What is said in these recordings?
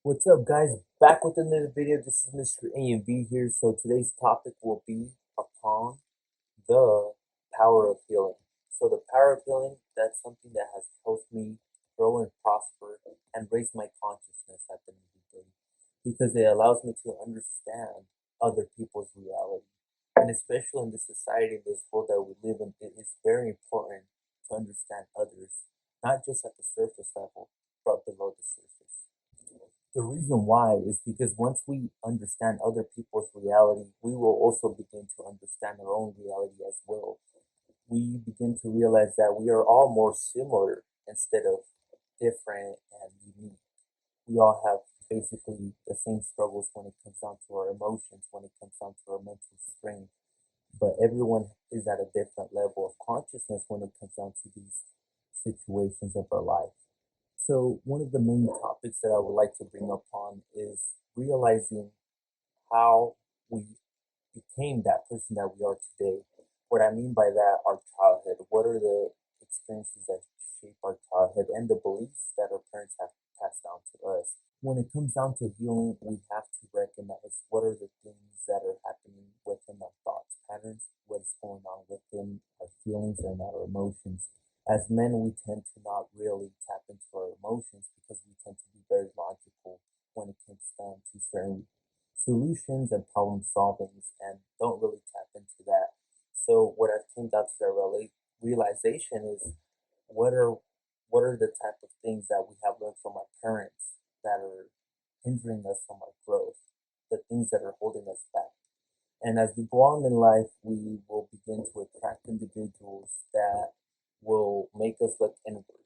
What's up, guys? Back with another video. This is Mr.AMV here. So today's topic will be upon the power of healing. So the power of healing, that's something that has helped me grow and prosper and raise my consciousness at the end of the day because it allows me to understand other people's reality. And especially in this society, in this world that we live in, it is very important to understand others, not just at the surface level, but below the surface. The reason why is because once we understand other people's reality, we will also begin to understand our own reality as well. We begin to realize that we are all more similar instead of different and unique. We all have basically the same struggles when it comes down to our emotions, when it comes down to our mental strength, but everyone is at a different level of consciousness when it comes down to these situations of our life. So, one of the main topics that I would like to bring up on is realizing how we became that person that we are today. What I mean by that, our childhood. What are the experiences that shape our childhood and the beliefs that our parents have passed down to us? When it comes down to healing, we have to recognize what are the things that are happening within our thoughts patterns, what's going on within our feelings and our emotions. As men, we tend to not really tap into our emotions because we tend to be very logical when it comes down to certain solutions and problem solvings and don't really tap into that. So what I've came down to the realization is what are what are the type of things that we have learned from our parents that are hindering us from our growth, the things that are holding us back. And as we go on in life, we will begin to attract individuals that will make us look inward.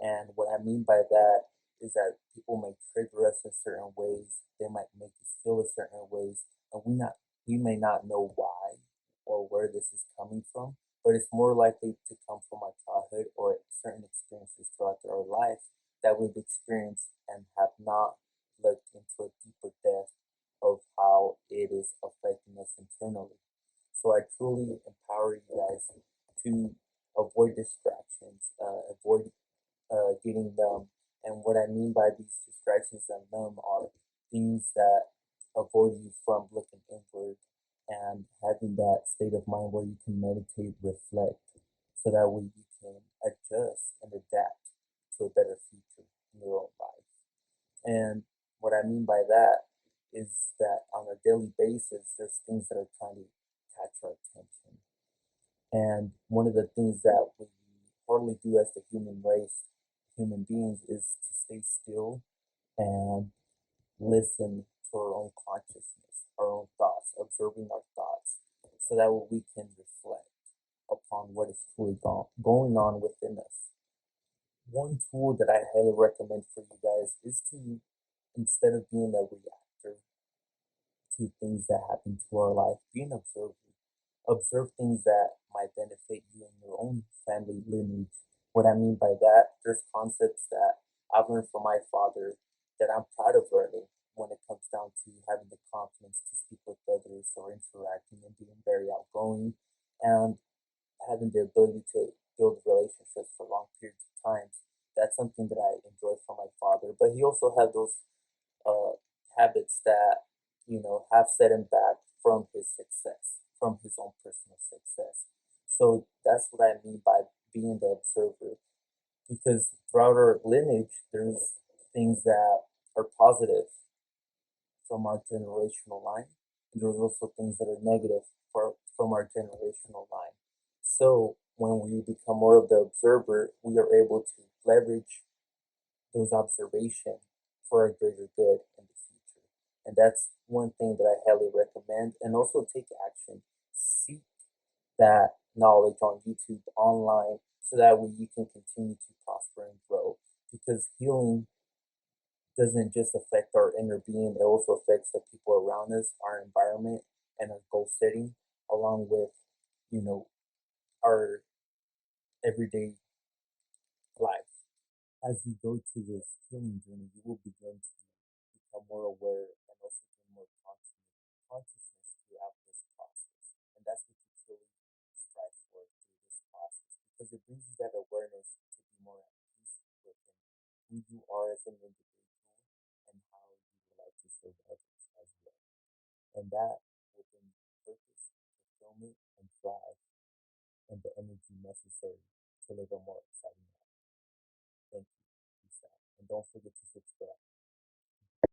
And what I mean by that is that people may trigger us in certain ways. They might make us feel a certain ways, and we may not know why or where this is coming from. But it's more likely to come from our childhood or certain experiences throughout our life that we've experienced and have not looked into a deeper depth of how it is affecting us internally. So I truly empower you guys to avoid distractions, avoid getting numb. And what I mean by these distractions and numb are things that avoid you from looking inward and having that state of mind where you can meditate, reflect, so that way you can adjust and adapt to a better future in your own life. And what I mean by that is that on a daily basis, there's things that are trying to catch our attention. And one of the things that we hardly do as the human race, human beings, is to stay still and listen to our own consciousness, our own thoughts, observing our thoughts, so that way we can reflect upon what is truly going on within us. One tool that I highly recommend for you guys is to, instead of being a reactor to things that happen to our life, be an observer. Observe things that might benefit you in your own family lineage. What I mean by that, there's concepts that I've learned from my father that I'm proud of learning when it comes down to having the confidence to speak with others or interacting and being very outgoing and having the ability to build relationships for long periods of time. That's something that I enjoy from my father. But he also had those uh, habits that have set him back from his success, from his own personal success. So that's what I mean by being the observer, because throughout our lineage, there's things that are positive from our generational line, and there's also things that are negative from our generational line. So when we become more of the observer, we are able to leverage those observations for a greater good in the future. And that's one thing that I highly recommend. And also take action. Seek that knowledge on YouTube, online, so that way you can continue to prosper and grow. Because healing doesn't just affect our inner being, it also affects the people around us, our environment, and our goal setting, along with, you know, our everyday life. As you go through this healing journey, you will begin to become more aware and also gain more consciousness throughout this process. And that's what you truly strive for through this process because it brings you that awareness to be more at peace within who you are as an individual and how serve others as well. And that will bring purpose, fulfillment, and drive, and the energy necessary to live a more exciting life. Thank you. Peace out. And don't forget to subscribe.